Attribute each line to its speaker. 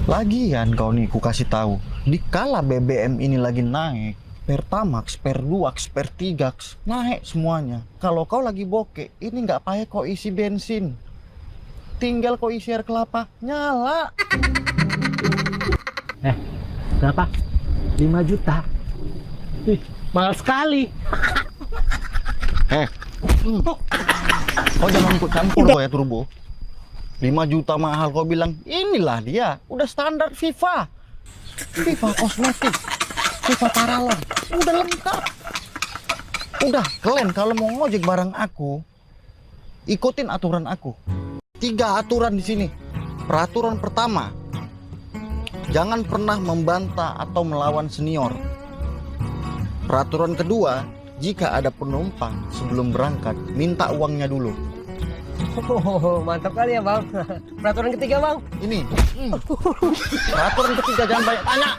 Speaker 1: Lagian kau nih, ku kasih tahu, dikala BBM ini lagi naik, Pertamax, Perduax, Pertigax, naik semuanya. Kalau kau lagi bokeh, ini nggak payah kau isi bensin. Tinggal kau isi air kelapa, nyala.
Speaker 2: Berapa? 5 juta. Ih, mahal sekali.
Speaker 1: Kau jangan ikut campur kau ya turbo. 5 juta mahal kau bilang, inilah dia, udah standar FIFA. FIFA kosmetik, FIFA paralon, udah lengkap. Udah, kalian kalau mau ngojek barang aku, ikutin aturan aku. 3 aturan di sini. Peraturan pertama, jangan pernah membantah atau melawan senior. Peraturan kedua, jika ada penumpang sebelum berangkat, minta uangnya dulu.
Speaker 2: Oh, mantap kali ya bang. Peraturan ketiga bang.
Speaker 1: Ini. Peraturan ketiga, jangan banyak tanya.